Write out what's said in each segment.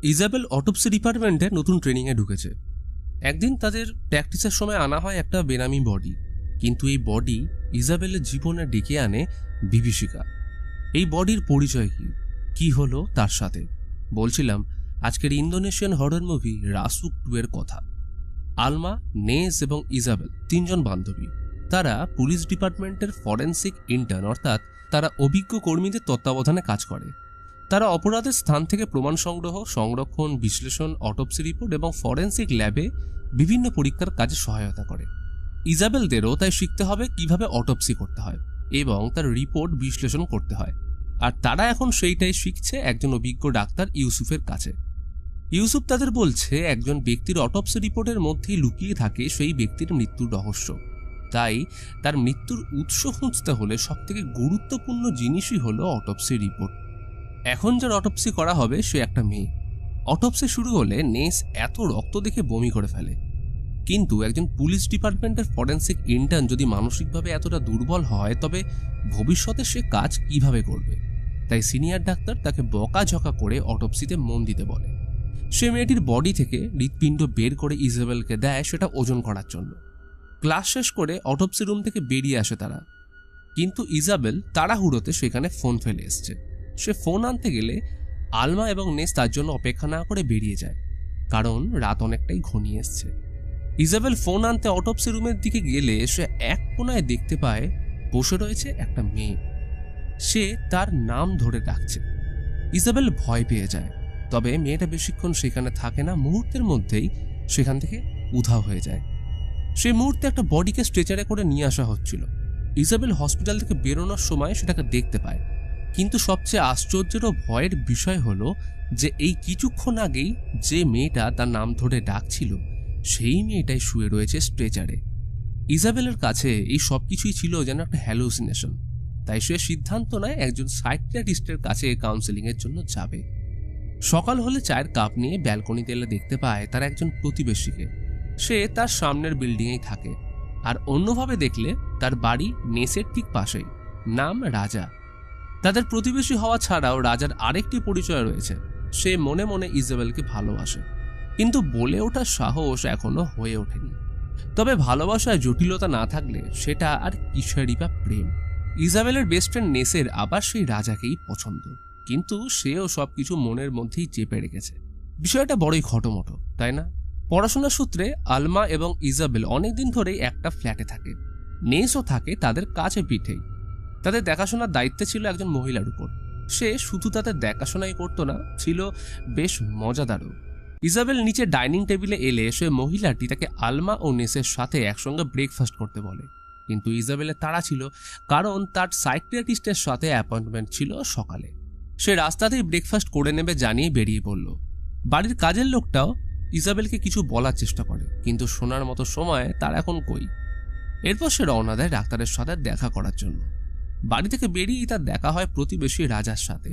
Isabel autopsy ডিপার্টমেন্টে নতুন ট্রেনিংয়ে ঢুকেছে। একদিন তাদের প্র্যাকটিসের সময় আনা হয় একটা বেনামি বডি, কিন্তু এই বডি ইজাবেলের জীবনে ডেকে আনে বিভীষিকা। এই বডির পরিচয় কি হলো তার সাথে বলছিলাম আজকের ইন্দোনেশিয়ান হরর মুভি রাসুক 2 এর কথা। আলমা, নেস এবং ইজাবেল তিনজন বান্ধবী। তারা পুলিশ ডিপার্টমেন্টের ফরেন্সিক ইন্টার্ন, অর্থাৎ তারা অভিজ্ঞ কর্মীদের তত্ত্বাবধানে কাজ করে। তারা অপরাধের স্থান থেকে প্রমাণ সংগ্রহ, সংরক্ষণ, বিশ্লেষণ, অটোপসি রিপোর্ট এবং ফরেন্সিক ল্যাবে বিভিন্ন পরীক্ষার কাজে সহায়তা করে। ইজাবেলদেরও তাই শিখতে হবে কিভাবে অটোপসি করতে হয় এবং তার রিপোর্ট বিশ্লেষণ করতে হয়। আর তারা এখন সেইটাই শিখছে একজন অভিজ্ঞ ডাক্তার ইউসুফের কাছে। ইউসুফ তাদের বলছে একজন ব্যক্তির অটোপসি রিপোর্টের মধ্যেই লুকিয়ে থাকে সেই ব্যক্তির মৃত্যুর রহস্য। তাই তার মৃত্যুর উৎস খুঁজতে হলে সবথেকে গুরুত্বপূর্ণ জিনিসই হলো অটোপসি রিপোর্ট। এখন যার অটোপসি করা হবে সে একটা মেয়ে। অটোপসি শুরু হলে নেস এত রক্ত দেখে বমি করে ফেলে। কিন্তু একজন পুলিশ ডিপার্টমেন্টের ফরেন্সিক ইন্টার্ন যদি মানসিকভাবে এতটা দুর্বল হয় তবে ভবিষ্যতে সে কাজ কিভাবে করবে? তাই সিনিয়র ডাক্তার তাকে বকাঝকা করে অটোপসিতে মন দিতে বলে। সে মেয়েটির বডি থেকে হৃৎপিণ্ড বের করে ইজাবেলকে দেয় সেটা ওজন করার জন্য। ক্লাস শেষ করে অটোপসি রুম থেকে বেরিয়ে আসে তারা, কিন্তু ইজাবেল তাড়াহুড়োতে সেখানে ফোন ফেলে এসছে। সে ফোন আনতে গেলে আলমা এবং নেস তার জন্য অপেক্ষা না করে বেরিয়ে যায়, কারণ রাত অনেকটাই ঘনিয়ে এসছে। ইজাবেল ফোন আনতে অটোপসি রুমের দিকে গেলে সে এক কোনায় দেখতে পায় বসে রয়েছে একটা মেয়ে। সে তার নাম ধরে ডাকছে। ইজাবেল ভয় পেয়ে যায়, তবে মেয়েটা বেশিক্ষণ সেখানে থাকে না, মুহূর্তের মধ্যেই সেখান থেকে উধাও হয়ে যায়। সেই মুহূর্তে একটা বডিকে স্ট্রেচারে করে নিয়ে আসা হচ্ছিল। ইজাবেল হসপিটাল থেকে বেরোনোর সময় সেটাকে দেখতে পায়, কিন্তু সবচেয়ে আশ্চর্যের ও ভয়ের বিষয় হলো যে এই কিছুক্ষণ আগেই যে মেয়েটা তার নাম ধরে ডাকছিল সেই মেয়েটাই শুয়ে রয়েছে স্ট্রেচারে। ইজাবেলের কাছে এই সবকিছুই ছিল যেন একটা হ্যালুসিনেশন। তাই সে সিদ্ধান্ত নেয় একজন সাইকিয়াট্রিস্টের কাছে কাউন্সেলিং এর জন্য যাবে। সকাল হলে চায়ের কাপ নিয়ে ব্যালকনিতে এলে দেখতে পায় তার একজন প্রতিবেশীকে। সে তার সামনের বিল্ডিংয়েই থাকে, আর অন্যভাবে দেখলে তার বাড়ি নেসের ঠিক পাশেই। নাম রাজা। তাদের প্রতিবেশী হওয়া ছাড়াও রাজার আরেকটি পরিচয় রয়েছে। সে মনে মনে ইজাবেলকে ভালোবাসে, কিন্তু বলে ওঠার সাহস এখনো হয়ে ওঠেনি। তবে ভালোবাসায় জটিলতা না থাকলে সেটা আর কিসেরই বা প্রেম। ইজাবেলের বেস্ট ফ্রেন্ড নেসের আবার সেই রাজাকেই পছন্দ, কিন্তু সেও সবকিছু মনের মধ্যেই চেপে রেখেছে। বিষয়টা বড়ই খটোমটো, তাই না? পড়াশোনার সূত্রে আলমা এবং ইজাবেল অনেকদিন ধরেই একটা ফ্ল্যাটে থাকে। নেসও থাকে তাদের কাছে পিঠেই। তাদের দেখাশোনার দায়িত্বে ছিল একজন মহিলার উপর। সে শুধু তাদের দেখাশোনাই করতো না, ছিল বেশ মজাদারও। ইজাবেল নিচে ডাইনিং টেবিলে এলে সে মহিলাটি তাকে আলমা ও নেসের সাথে একসঙ্গে ব্রেকফাস্ট করতে বলে, কিন্তু ইজাবেলের তাড়া ছিল, কারণ তার সাইকিয়াট্রিস্টের সাথে অ্যাপয়েন্টমেন্ট ছিল সকালে। সে রাস্তাতেই ব্রেকফাস্ট করে নেবে জানিয়ে বেরিয়ে পড়ল। বাড়ির কাজের লোকটাও ইজাবেলকে কিছু বলার চেষ্টা করে, কিন্তু শোনার মতো সময় তার এখন কই। এরপর সে রওনা দেয় ডাক্তারের সাথে দেখা করার জন্য। বাড়ি থেকে বেরিয়েই তার দেখা হয় প্রতিবেশী রাজার সাথে।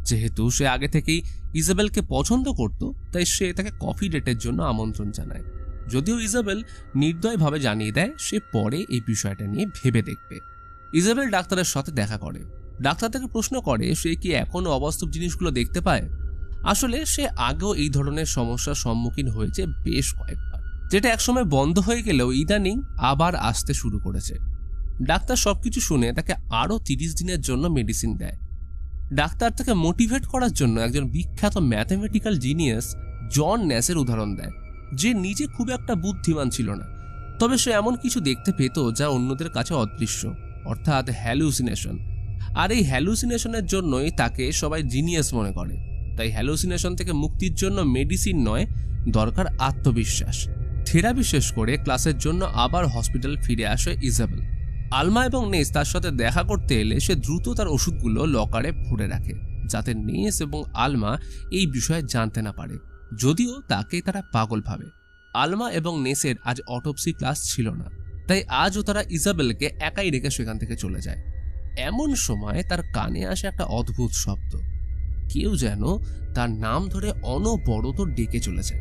যেহেতু সে আগে থেকেই ইজাবেলকে পছন্দ করত, তাই সে তাকে কফি ডেটের জন্য আমন্ত্রণ জানায়। যদিও ইজাবেল নির্দয়ভাবে জানিয়ে দেয় সে পরে এই বিষয়টা নিয়ে ভেবে দেখবে। ইজাবেল ডাক্তারের সাথে দেখা করে। ডাক্তার তাকে প্রশ্ন করে সে কি এখনো অবাস্তব জিনিসগুলো দেখতে পায়। আসলে সে আগেও এই ধরনের সমস্যার সম্মুখীন হয়েছে বেশ কয়েকবার, যেটা একসময় বন্ধ হয়ে গেলেও ইদানিং আবার আসতে শুরু করেছে। ডাক্তার সবকিছু শুনে তাকে আরও 30 দিনের জন্য মেডিসিন দেয়। ডাক্তার তাকে মোটিভেট করার জন্য একজন বিখ্যাত ম্যাথমেটিক্যাল জিনিয়াস জন ন্যাসের উদাহরণ দেয়, যে নিজে খুব একটা বুদ্ধিমান ছিল না, তবে সে এমন কিছু দেখতে পেত যা অন্যদের কাছে অদৃশ্য, অর্থাৎ হ্যালুসিনেশন। আর এই হ্যালুসিনেশনের জন্যই তাকে সবাই জিনিয়াস মনে করে। তাই হ্যালুসিনেশন থেকে মুক্তির জন্য মেডিসিন নয়, দরকার আত্মবিশ্বাস। থেরাপি শেষ করে ক্লাসের জন্য আবার হসপিটাল ফিরে আসে ইজাবেল। আলমা এবং নেস তার সাথে দেখা করতে এলে সে দ্রুত তার ওষুধগুলো লকারে ভরে রাখে, যাতে নেস এবং আলমা এই বিষয়ে জানতে না পারে, যদিও তাকে তারা পাগল ভাবে। আলমা এবং নেসের আজ অটোপসি ক্লাস ছিল না, তাই আজও তারা ইজাবেলকে একাই রেখে সেখান থেকে চলে যায়। এমন সময় তার কানে আসে একটা অদ্ভুত শব্দ। কেউ যেন তার নাম ধরে অনবরত ডেকে চলেছে।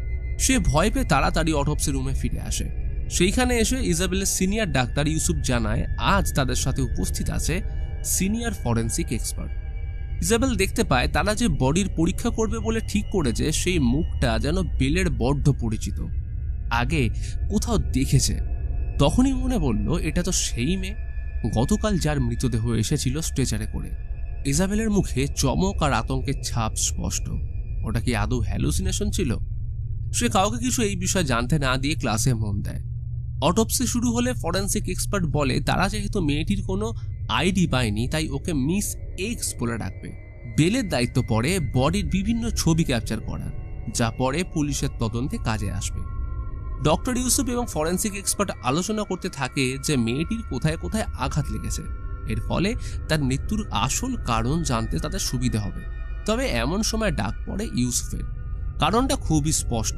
সে ভয় পেয়ে তাড়াতাড়ি অটোপসি রুমে ফিরে আসে। সেইখানে এসে ইজাবেলের সিনিয়র ডাক্তার ইউসুফ জানায় আজ তাদের সাথে উপস্থিত আছে সিনিয়র ফরেন্সিক এক্সপার্ট। ইজাবেল দেখতে পায় তারা যে বডির পরীক্ষা করবে বলে ঠিক করেছে সেই মুখটা যেন বেলের বড্ড পরিচিত, আগে কোথাও দেখেছে। তখনই মনে বলল এটা তো সেই মেয়ে গতকাল যার মৃতদেহ এসেছিল স্ট্রেচারে করে। ইজাবেলের মুখে চমক আর আতঙ্কের ছাপ স্পষ্ট। ওটা কি আদৌ হ্যালুসিনেশন ছিল? সে কাউকে কিছু এই বিষয়ে জানতে না দিয়ে ক্লাসে মন দেয়। অটোপসি শুরু হলে ফরেন্সিক এক্সপার্ট বলে তারা যেহেতু মেয়েটির কোনো আইডি পায়নি তাই ওকে মিস এক্স বলে ডাকবে। বেলের দায়িত্ব পড়ে বডির বিভিন্ন ছবি ক্যাপচার করা, যা পরে পুলিশের তদন্তে কাজে আসবে। ডক্টর ইউসুফ এবং ফরেন্সিক এক্সপার্ট আলোচনা করতে থাকে যে মেয়েটির কোথায় কোথায় আঘাত লেগেছে, এর ফলে তার মৃত্যুর আসল কারণ জানতে তাদের সুবিধা হবে। তবে এমন সময় ডাক পড়ে ইউসুফের। কারণটা খুবই স্পষ্ট,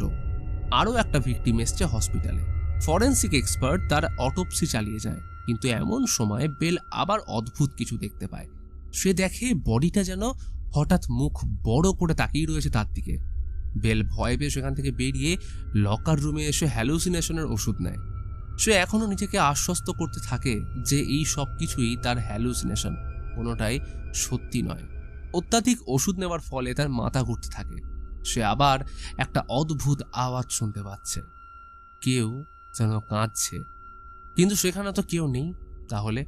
আরও একটা ভিকটিম এসছে হসপিটালে। ফরেন্সিক এক্সপার্ট তার অটোপসি চালিয়ে যায়, কিন্তু এমন সময় বেল আবার অদ্ভুত কিছু দেখতে পায়। সে দেখে বডিটা যেন হঠাৎ মুখ বড় করে তাকিয়ে রয়েছে তার দিকে। বেল ভয় পেয়ে সেখান থেকে বেরিয়ে লকার রুমে এসে হ্যালুসিনেশনের ওষুধ নেয়। সে এখনো নিজেকে আশ্বস্ত করতে থাকে যে এই সব কিছুই তার হ্যালুসিনেশন, কোনোটাই সত্যি নয়। অত্যাধিক ওষুধ নেওয়ার ফলে তার মাথা ঘুরতে থাকে। সে আবার একটা অদ্ভুত আওয়াজ শুনতে পাচ্ছে, কেউ যেন কাঁদছে, কিন্তু সেখানে তো কেউ নেই। তাহলে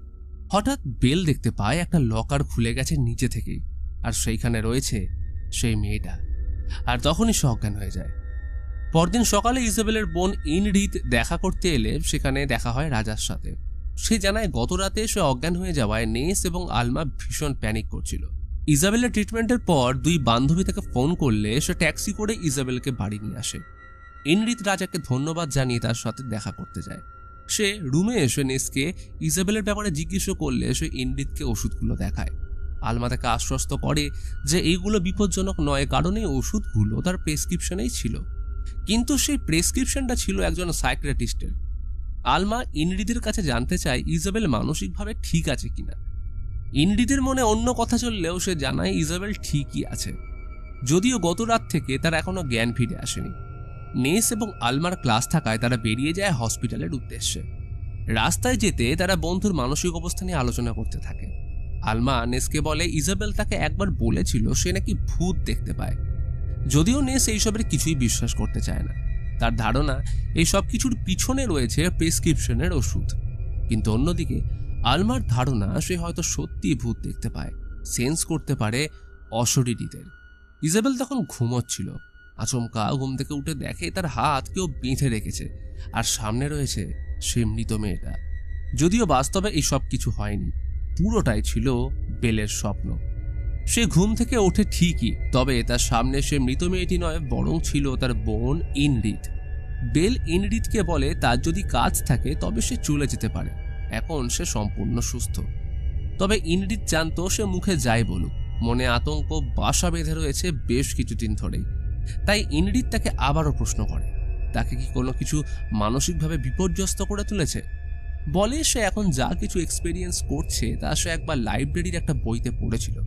হঠাৎ বেল দেখতে পায় একটা লকার খুলে গেছে নিচে থেকেই, আর সেইখানে রয়েছে সেই মেয়েটা। আর তখনই সে অজ্ঞান হয়ে যায়। পরদিন সকালে ইজাবেলের বোন ইনরিদ দেখা করতে এলে সেখানে দেখা হয় রাজার সাথে। সে জানায় গত রাতে সে অজ্ঞান হয়ে যাওয়ায় নেস এবং আলমা ভীষণ প্যানিক করছিল। ইজাবেলের ট্রিটমেন্টের পর দুই বান্ধবী তাকে ফোন করলে সে ট্যাক্সি করে ইজাবেলকে বাড়ি নিয়ে আসে। ইনরিদ রাজাকে ধন্যবাদ জানিয়ে তার সাথে দেখা করতে যায়। সে রুমে এসে নেসকে ইজাবেলের ব্যাপারে জিজ্ঞেস করলে সে ইনরিদকে ওষুধগুলো দেখায়। আলমা তাকে আশ্বস্ত করে যে এইগুলো বিপজ্জনক নয়, কারণ এই ওষুধগুলো তার প্রেসক্রিপশনেই ছিল, কিন্তু সেই প্রেসক্রিপশনটা ছিল একজন সাইকিয়াট্রিস্টের। আলমা ইনরিদের কাছে জানতে চায় ইজাবেল মানসিকভাবে ঠিক আছে কিনা। ইনরিদের মনে অন্য কথা চললেও সে জানায় ইজাবেল ঠিকই আছে, যদিও গত রাত থেকে তার এখনো জ্ঞান ফিরে আসেনি। নেস এবং আলমার ক্লাস থাকায় তারা বেরিয়ে যায় হসপিটালের উদ্দেশ্যে। রাস্তায় যেতে তারা বন্ধুর মানসিক অবস্থা নিয়ে আলোচনা করতে থাকে। আলমা নেসকে বলে ইজাবেল তাকে একবার বলেছিল সে নাকি ভূত দেখতে পায়, যদিও নেস এইসবের কিছুই বিশ্বাস করতে চায় না। তার ধারণা এই সব কিছুর পিছনে রয়েছে প্রেসক্রিপশনের ওষুধ। কিন্তু অন্যদিকে আলমার ধারণা সে হয়তো সত্যি ভূত দেখতে পায়, সেন্স করতে পারে অশরীরীদের। ইজাবেল তখন ঘুমোচ্ছিল। আচমকা ঘুম থেকে উঠে দেখে তার হাত কেউ বেঁধে রেখেছে, আর সামনে রয়েছে সে মৃত মেয়েটা। যদিও বাস্তবে এই সব কিছু হয়নি, পুরোটাই ছিল বেলের স্বপ্ন। সে ঘুম থেকে ওঠে ঠিকই, তবে তার সামনে সে মৃত মেয়েটি নয়, বরং ছিল তার বোন ইনরিদ। বেল ইনরিদকে বলে তার যদি কাজ থাকে তবে সে চলে যেতে পারে, এখন সে সম্পূর্ণ সুস্থ। তবে ইনরিদ জানতো সে মুখে যাই বলুক, মনে আতঙ্ক বাসা বেঁধে রয়েছে বেশ কিছুদিন ধরেই। তাই ইনরিদ তাকে আবারও প্রশ্ন করে তাকে কি কোনো কিছু মানসিকভাবে বিপর্যস্ত করে তুলেছে। বলে সে এখন যা কিছু এক্সপেরিয়েন্স করছে তা সে একবার লাইব্রেরির একটা বইতে পড়েছিল।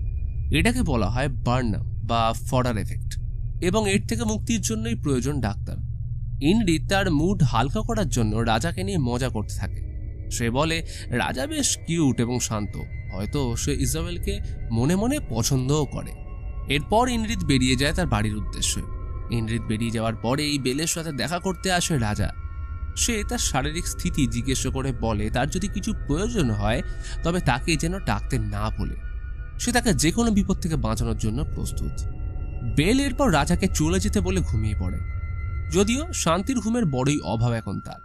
এটাকে বলা হয় বার্নাম বা ফডার এফেক্ট, এবং এর থেকে মুক্তির জন্যই প্রয়োজন ডাক্তার। ইনরিদ তার মুড হালকা করার জন্য রাজাকে নিয়ে মজা করতে থাকে। সে বলে রাজা বেশ কিউট এবং শান্ত, হয়তো সে ইজাবেলকে মনে মনে পছন্দও করে। এরপর ইনরিদ বেরিয়ে যায় তার বাড়ির উদ্দেশ্যে। ইনরিদ বেরিয়ে যাওয়ার পরেই বেলের সাথে দেখা করতে আসে রাজা। সে তার শারীরিক স্থিতি জিজ্ঞেস করে বলে তার যদি কিছু প্রয়োজন হয় তবে তাকে যেন ডাকতে না বলে, সে তাকে যে কোনো বিপদ থেকে বাঁচানোর জন্য প্রস্তুত। বেল এরপর রাজাকে চলে যেতে বলে ঘুমিয়ে পড়ে, যদিও শান্তির ঘুমের বড়ই অভাব এখন তার।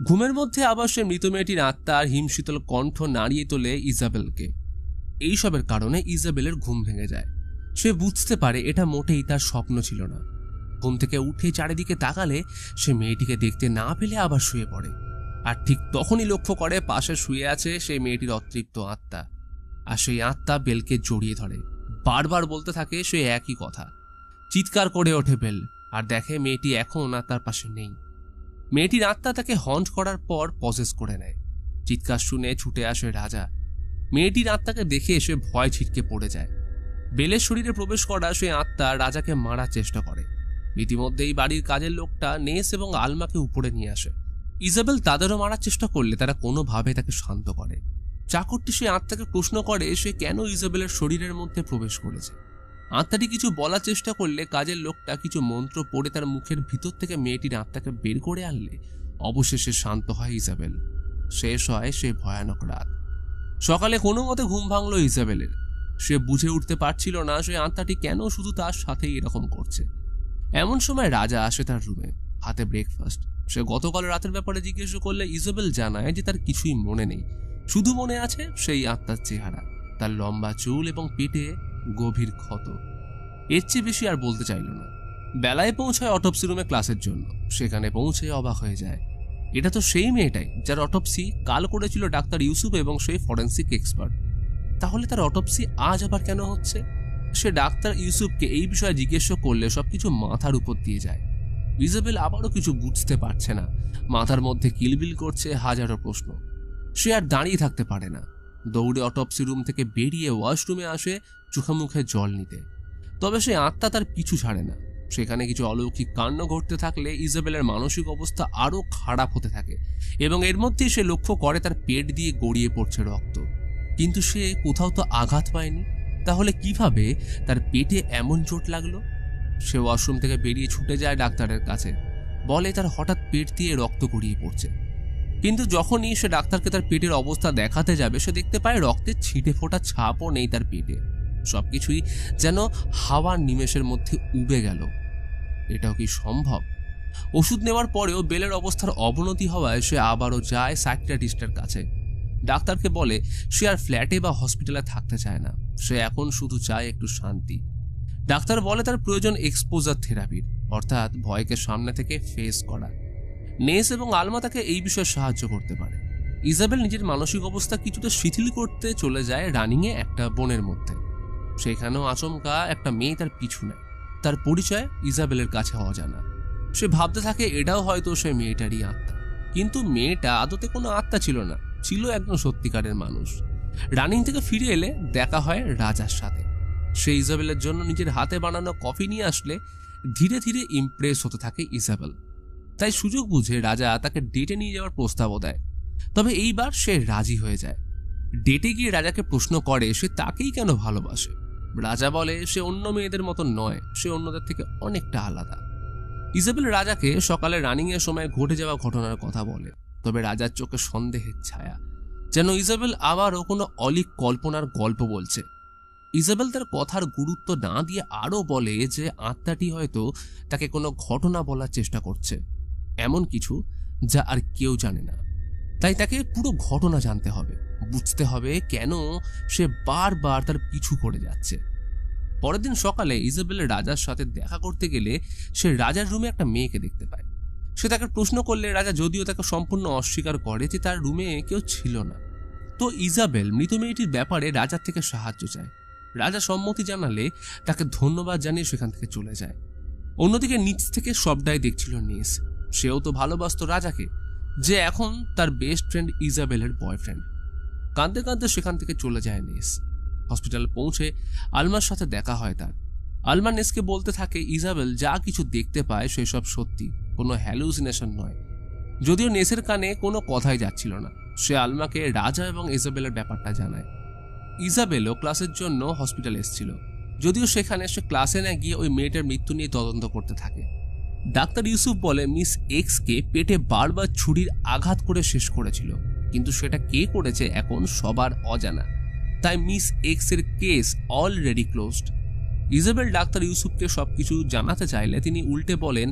ঘুমের মধ্যে আবার সে মৃত মেয়েটির আত্মার হিমশীতল কণ্ঠ নাড়িয়ে তোলে ইজাবেলকে। এইসবের কারণে ইজাবেলের ঘুম ভেঙে যায়। সে বুঝতে পারে এটা মোটেই তার স্বপ্ন ছিল না। ঘুম থেকে উঠে চারিদিকে তাকালে সে মেয়েটিকে দেখতে না পেলে আবার শুয়ে পড়ে, আর ঠিক তখনই লক্ষ্য করে পাশে শুয়ে আছে সেই মেয়েটির অতৃপ্ত আত্মা। আর সেই আত্মা বেলকে জড়িয়ে ধরে, বারবার বলতে থাকে সে একই কথা। চিৎকার করে ওঠে বেল, আর দেখে মেয়েটি এখন আর তার পাশে নেই। মেয়েটির আত্মা তাকে হন্ট করার পর পজেস করে নেয়। চিৎকার শুনে ছুটে আসে রাজা। মেয়েটির আত্মাকে দেখে এসে ভয় ছিটকে পড়ে যায়। বেলের শরীরে প্রবেশ করা সেই আত্মা রাজাকে মারার চেষ্টা করে। ইতিমধ্যেই বাড়ির কাজের লোকটা নেস এবং আলমাকে উপরে নিয়ে আসে। ইজাবেল তাদেরও মারার চেষ্টা করলে তারা কোনোভাবে তাকে শান্ত করে। চাকরটি সেই আত্মাকে প্রশ্ন করে সে কেন ইজাবেলের শরীরের মধ্যে প্রবেশ করেছে। আত্মাটি কিছু বলার চেষ্টা করলে কাজের লোকটা কিছু মন্ত্র পড়ে তার মুখের ভিতর থেকে মেয়েটির আত্মাকে বের করে আনলে অবশেষে শান্ত হয় ইজাবেল। শেষ হয় সে ভয়ানক রাত। সকালে কোনো মতে ঘুম ভাঙল ইজাবেলের। সে বুঝে উঠতে পারছিল না সে আত্মাটি কেন শুধু তার সাথেই এরকম করছে। এমন সময় রাজা আসে তার রুমে, হাতে ব্রেকফাস্ট। সে গতকাল রাতের ব্যাপারে জিজ্ঞেস করলে ইজাবেল জানায় যে তার কিছুই মনে নেই, শুধু মনে আছে সেই আত্মার চেহারা, তার লম্বা চুল এবং পেটে গভীর ক্ষত। এর চেয়ে বেশি আর বলতে চাইল না। বেলায় পৌঁছায় অটোপসি রুমে ক্লাসের জন্য। সেখানে পৌঁছে অবাক হয়ে যায়, এটা তো সেই মেয়েটাই যার অটোপসি কাল করেছিল ডাক্তার ইউসুফ এবং সেই ফরেন্সিক এক্সপার্ট। তাহলে তার অটোপসি আজ আবার কেন হচ্ছে? সে ডাক্তার ইউসুফকে এই বিষয়ে জিজ্ঞেস করলে সবকিছু মাথার উপর দিয়ে যায়। ইজাবেল আবারও কিছু বুঝতে পারছে না, মাথার মধ্যে কিলবিল করছে হাজারো প্রশ্ন। সে আর দাঁড়িয়ে থাকতে পারে না, দৌড়ে অটোপসি রুম থেকে বেরিয়ে ওয়াশরুমে আসে চোখে মুখে জল নিতে। তবে সে আত্মা তার পিছু ছাড়ে না। সেখানে কিছু অলৌকিক কাণ্ড ঘটতে থাকলে ইজাবেলের মানসিক অবস্থা আরো খারাপ হতে থাকে এবং এর মধ্যেই সে লক্ষ্য করে তার পেট দিয়ে গড়িয়ে পড়ছে রক্ত। কিন্তু সে কোথাও তো আঘাত পায়নি, তাহলে কিভাবে তার পেটে এমন চোট লাগলো? সে ওয়াশরুম থেকে বেরিয়ে ছুটে যায় ডাক্তারের কাছে, বলে তার হঠাৎ পেট দিয়ে রক্ত গড়িয়ে পড়ছে। কিন্তু যখনই সে ডাক্তারকে তার পেটের অবস্থা দেখাতে যাবে সে দেখতে পায় রক্তের ছিটে ফোটা ছাপও নেই তার পেটে। সবকিছুই যেন হাওয়ার নিমেষের মধ্যে উবে গেল। এটাও কি সম্ভব? ওষুধ নেওয়ার পরেও বেলের অবস্থার অবনতি হওয়ায় সে আবারও যায় সাইকিয়াট্রিস্টের কাছে। ডাক্তারকে বলে সে আর ফ্ল্যাটে বা হসপিটালে থাকতে চায় না, সে এখন শুধু চায় একটু শান্তি। ডাক্তার বলে তার প্রয়োজন এক্সপোজার থেরাপির, অর্থাৎ ভয়কে সামনে থেকে ফেস করা। নেস এবং আলমা তাকে এই বিষয়ে সাহায্য করতে পারে। ইজাবেল নিজের মানসিক অবস্থা কিছুটা শিথিল করতে চলে যায় রানিংয়ে একটা বনের মধ্যে। সেখানেও আচমকা একটা মেয়ে তার পিছু নেয়। তার পরিচয় ইজাবেলের কাছে অজানা। সে ভাবতে থাকে এটাও হয়তো সে মেয়েটারই আত্মা, কিন্তু মেয়েটা আদতে কোনো আত্মা ছিল না, ছিল একজন সত্যিকারের মানুষ। রানিং থেকে ফিরে এলে দেখা হয় রাজার সাথে। সে ইজাবেলের জন্য নিজের হাতে বানানো কফি নিয়ে আসলে ধীরে ধীরে ইমপ্রেস হতে থাকে ইজাবেল। তাই সুযোগ বুঝে রাজা তাকে ডেটে নিয়ে যাওয়ার প্রস্তাবও দেয়। তবে এইবার সে রাজি হয়ে যায়। ডেটে গিয়ে রাজাকে প্রশ্ন করে সে তাকেই কেন ভালোবাসে। রাজা বলে সে অন্য মেয়েদের মতো নয়, সে অন্যদের থেকে অনেকটা আলাদা। ইজাবেল রাজাকে সকালে রানিং এর সময় ঘটে যাওয়া ঘটনার কথা বলে, তবে রাজার চোখে সন্দেহের ছায়া, যেন ইজাবেল আবারও কোনো অলিক কল্পনার গল্প বলছে। ইজাবেল তার কথার গুরুত্ব না দিয়ে আরও বলে যে আত্মাটি হয়তো তাকে কোনো ঘটনা বলার চেষ্টা করছে, এমন কিছু যা আর কেউ জানে না। তাই তাকে পুরো ঘটনা জানতে হবে, বুঝতে হবে কেন সে বারবার তার পিছু করে যাচ্ছে। পরের দিন সকালে ইজাবেল রাজার সাথে দেখা করতে গেলে সে রাজার রুমে একটা মেয়েকে দেখতে পায়। সে তাকে প্রশ্ন করলে রাজা যদিও তাকে সম্পূর্ণ অস্বীকার করে যে তার রুমে কেউ ছিল না। তো ইজাবেল মৃত মেয়েটির ব্যাপারে রাজার থেকে সাহায্য চায়। রাজা সম্মতি জানালে তাকে ধন্যবাদ জানিয়ে সেখান থেকে চলে যায়। অন্যদিকে নিচ থেকে সবটাই দেখছিল নেস। সেও তো ভালোবাসত রাজাকে, যে এখন তার বেস্ট ফ্রেন্ড ইজাবেলের বয়ফ্রেন্ড। কাঁদতে কাঁদতে সেখান থেকে চলে যায় নেস। হসপিটালে পৌঁছে আলমার সাথে দেখা হয় তার। আলমা নেসকে বলতে থাকে ইজাবেল যা কিছু দেখতে পায় সেসব সত্যি, কোনো হ্যালুসিনেশন নয়। যদিও নেসের কানে কোনো কথাই যাচ্ছিল না, সে আলমাকে রাজা এবং ইজাবেলের ব্যাপারটা জানায়। ইজাবেলও ক্লাসের জন্য হসপিটালে এসেছিল, যদিও সেখানে সে ক্লাসে না গিয়ে ওই মেয়েটার মৃত্যু নিয়ে তদন্ত করতে থাকে। ডাক্তার ইউসুফ বলে মিস এক্সকে পেটে বারবার ছুরির আঘাত করে শেষ করেছিল, কিন্তু সেটা কে করেছে এখন সবার অজানা। তাই মিস এক্স এর case already closed. Isabel doctor ইউসুফকে সবকিছু জানাতে চাইলে তিনি উল্টে বলেন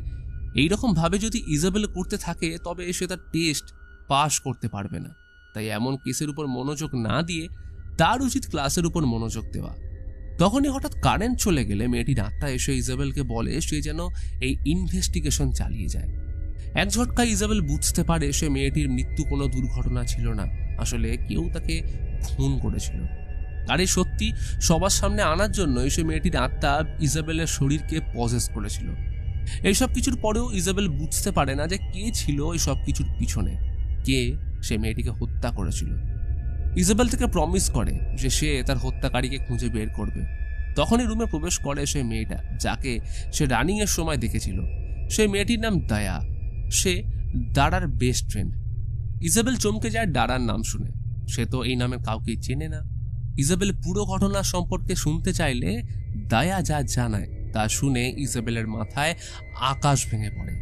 এইরকম ভাবে যদি ইজাবেল করতে থাকে তবে সে তার টেস্ট পাশ করতে পারবে না। তাই এমন কেসের উপর মনোযোগ না দিয়ে তার উচিত ক্লাসের উপর মনোযোগ দেওয়া। তখনই হঠাৎ কারেন্ট চলে গেলে মেয়েটির আত্মা এসে ইজাবেলকে বলে সে যেন এই ইনভেস্টিগেশন চালিয়ে যায়। এক ঝটকায় ইজাবেল বুঝতে পারে সে মেয়েটির মৃত্যু কোনো দুর্ঘটনা ছিল না, আসলে কেউ তাকে খুন করেছিল। আর এই সত্যি সবার সামনে আনার জন্যই সে মেয়েটির আত্মা ইজাবেলের শরীরকে পজেস করেছিল। এইসব কিছুর পরেও ইজাবেল বুঝতে পারে না যে কে ছিল এই সব কিছুর পিছনে, কে সে মেয়েটিকে হত্যা করেছিল। ইজাবেল থেকে প্রমিস করে যে সে তার হত্যাকারীকে খুঁজে বের করবে। তখনই রুমে প্রবেশ করে সেই মেয়েটা যাকে সে রানিং এর সময় দেখেছিল। সেই মেয়েটির নাম দায়া, সে দারার বেস্ট ফ্রেন্ড। ইজাবেল চমকে যায় দারার নাম শুনে। সে তো এই নামের কাউকে চেনে না। ইজাবেল পুরো ঘটনা সম্পর্কে শুনতে চাইলে দায়া যা জানায় তা শুনে ইজাবেলের মাথায় আকাশ ভেঙে পড়ে।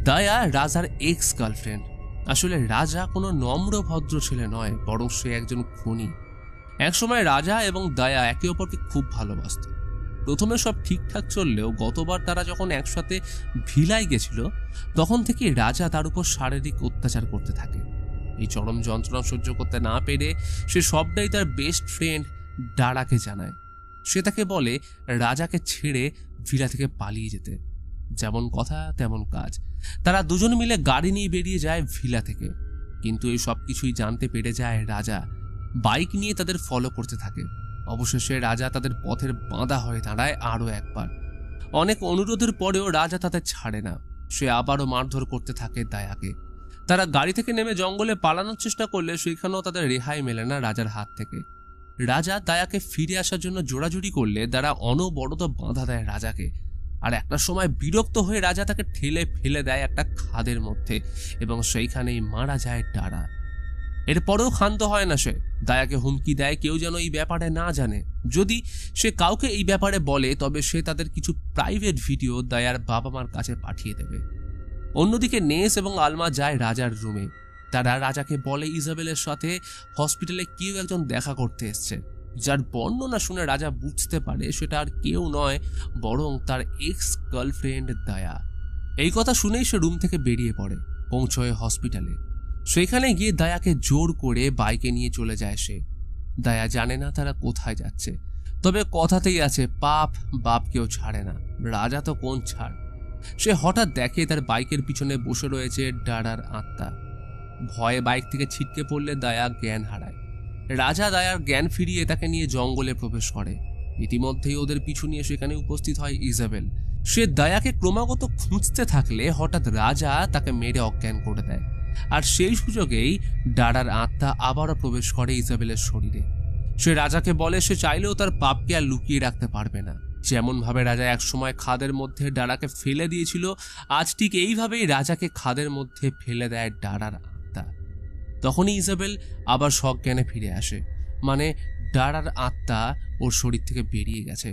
দায়া রাজার এক্স গার্লফ্রেন্ড। আসলে রাজা কোনো নম্র ভদ্র ছেলে নয়, বরং সে একজন খুনি। একসময় রাজা এবং দায়া একে অপরকে খুব ভালোবাসত। প্রথমে সব ঠিকঠাক চললেও গতবার তারা যখন একসাথে ভিলায় গেছিল তখন থেকে রাজা তার উপর শারীরিক অত্যাচার করতে থাকে। এই চরম যন্ত্রণা সহ্য করতে না পেরে সে সবটাই তার বেস্ট ফ্রেন্ড ডারাকে জানায়। সে তাকে বলে রাজাকে ছেড়ে ভিলা থেকে পালিয়ে যেতে। যেমন কথা তেমন কাজ, তারা দুজন মিলে গাড়ি নিয়ে বেরিয়ে যায় ভিলা থেকে। কিন্তু এই সব কিছুই জানতে পেরে যায় রাজা। বাইক নিয়ে তাদের ফলো করতে থাকে। অবশেষে রাজা তাদের পথের বাঁধা হয়ে দাঁড়ায় আরও একবার। অনেক অনুরোধের পরেও রাজা তাদের ছাড়ে না। সে আবারও মারধর করতে থাকে দায়াকে। তারা গাড়ি থেকে নেমে জঙ্গলে পালানোর চেষ্টা করলে সেখানেও তাদের রেহাই মেলে না রাজার হাত থেকে। রাজা দায়াকে ফিরে আসার জন্য জোড়াজুড়ি করলে তারা অনবরত বাঁধা দেয় রাজাকে। আর একটা সময় বিরক্ত হয়ে রাজা তাকে ঠেলে ফেলে দেয় একটা খাদের মধ্যে এবং সেইখানেই মারা যায় ডারা। এরপরেও ক্ষান্ত হয় না সে। দায়াকে হুমকি দেয় কেউ যেন এই ব্যাপারে না জানে। যদি সে কাউকে এই ব্যাপারে বলে তবে সে তাদের কিছু প্রাইভেট ভিডিও দায়ার বাবা মার কাছে পাঠিয়ে দেবে। অন্যদিকে নেস এবং আলমা যায় রাজার রুমে। তারা রাজাকে বলে ইজাবেলের সাথে হসপিটালে কেউ একজন দেখা করতে এসছে, যার বর্ণনা শুনে রাজা বুঝতে পারে সেটা আর কেউ নয় বরং তার এক্স গার্লফ্রেন্ড দায়া। এই কথা শুনেই সে রুম থেকে বেরিয়ে পড়ে, পৌঁছয় হসপিটালে। সেখানে গিয়ে দায়াকে জোর করে বাইকে নিয়ে চলে যায় সে। দায়া জানে না তারা কোথায় যাচ্ছে, তবে কথাতেই আছে পাপ বাপকেও ছাড়ে না, রাজা তো কোন ছাড়। সে হঠাৎ দেখে তার বাইকের পিছনে বসে রয়েছে ডারার আত্মা। ভয়ে বাইক থেকে ছিটকে পড়লে দায়া জ্ঞান হারায়। রাজা দায়ার জ্ঞান ফিরিয়ে তাকে নিয়ে জঙ্গলে প্রবেশ করে। ইতিমধ্যেই ওদের পিছু নিয়ে সেখানে উপস্থিত হয় ইজাবেল। সে দায়াকে ক্রমাগত খুঁজতে থাকলে হঠাৎ রাজা তাকে মেরে অজ্ঞান করে দেয়। আর সেই সুযোগেই ডারার আত্মা আবারও প্রবেশ করে ইজাবেলের শরীরে। সে রাজাকে বলে সে চাইলেও তার পাপকে আর লুকিয়ে রাখতে পারবে না। যেমন ভাবে রাজা একসময় খাদের মধ্যে ডারাকে ফেলে দিয়েছিল, আজ ঠিক এইভাবেই রাজাকে খাদের মধ্যে ফেলে দেয় ডারার আত্মা। তখনই ইজাবেল আবার সজ্ঞানে ফিরে আসে। মানে ডারার আত্মা ওর শরীর থেকে বেরিয়ে গেছে।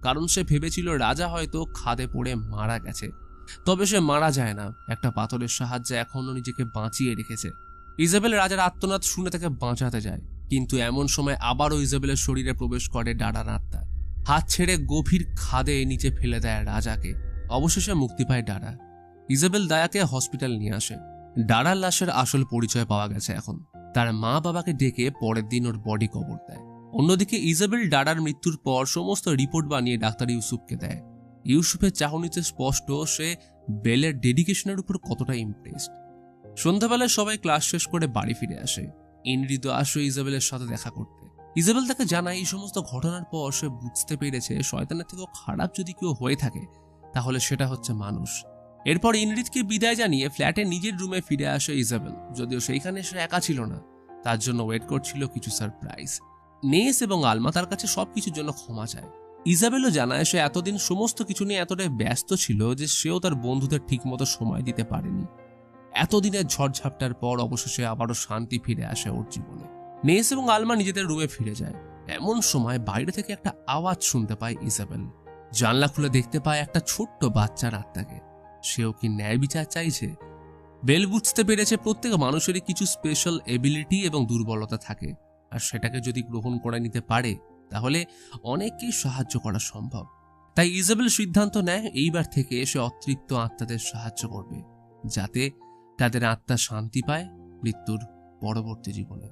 কারণ সে ভেবেছিল রাজা হয়তো খাদে পড়ে মারা গেছে। তবে সে মারা যায় না, একটা পাথরের সাহায্যে এখনো নিজেকে বাঁচিয়ে রেখেছে। ইজাবেল রাজার আত্মনাদ শুনে তাকে বাঁচাতে যায়, কিন্তু এমন সময় আবারও ইজাবেলের শরীরে প্রবেশ করে ডারার আত্মা। হাত ছেড়ে গভীর খাদে নিচে ফেলে দেয় রাজাকে। অবশেষে মুক্তি পায় ডারা। ইজাবেল দায়াকে হসপিটাল নিয়ে আসে। ডারার লাশের আসল পরিচয় পাওয়া গেছে এখন। তার মা বাবাকে ডেকে পরের দিন ওর বডি কবর দেয়। অন্যদিকে ইজাবেল ডারার মৃত্যুর পর সমস্ত রিপোর্ট বানিয়ে ডাক্তার ইউসুফকে দেয়। ইউসুফের চাহনিতে স্পষ্ট সে বেলের ডেডিকেশনের উপর কতটা ইমপ্রেসড। সন্ধ্যাবেলায় সবাই ক্লাস শেষ করে বাড়ি ফিরে আসে। ইনরিত আসে ইজাবেলের সাথে দেখা করতে। ইজাবেল তাকে জানায় এই সমস্ত ঘটনার পর সে বুঝতে পেরেছে শয়তানের থেকেও খারাপ যদি কেউ হয়ে থাকে তাহলে সেটা হচ্ছে মানুষ। এরপর ইনরিতকে বিদায় জানিয়ে ফ্ল্যাটে নিজের রুমে ফিরে আসে ইজাবেল। যদিও সেইখানে সে একা ছিল না, তার জন্য ওয়েট করছিল কিছু সারপ্রাইজ। নেস এবং আলমা তার কাছে সবকিছুর জন্য ক্ষমা চায়। ইজাবেলও জানায় সে এতদিন সমস্ত কিছু নিয়ে এতটাই ব্যস্ত ছিল যে সেও তার বন্ধুদের ঠিকমতো সময় দিতে পারেনি। এতদিনের ঝড়ঝাপটার পর অবশেষে আবারও শান্তি ফিরে আসে ওর জীবনে। নেস এবং আলমা নিজেদের রুমে ফিরে যায়। এমন সময় বাইরে থেকে একটা আওয়াজ শুনতে পায় ইজাবেল। জানলা খুলে দেখতে পায় একটা ছোট্ট বাচ্চার আত্মাকে। সেও কি ন্যায় বিচার চাইছে? বেল বুঝতে পেরেছে প্রত্যেক মানুষেরই কিছু স্পেশাল এবিলিটি এবং দুর্বলতা থাকে, আর সেটাকে যদি গ্রহণ করে নিতে পারে তাহলে অনেককেই সাহায্য করা সম্ভব। তাই ইজাবেল সিদ্ধান্ত নেয় এইবার থেকে সে অতৃপ্ত আত্মাদের সাহায্য করবে, যাতে তাদের আত্মা শান্তি পায় মৃত্যুর পরবর্তী জীবনে।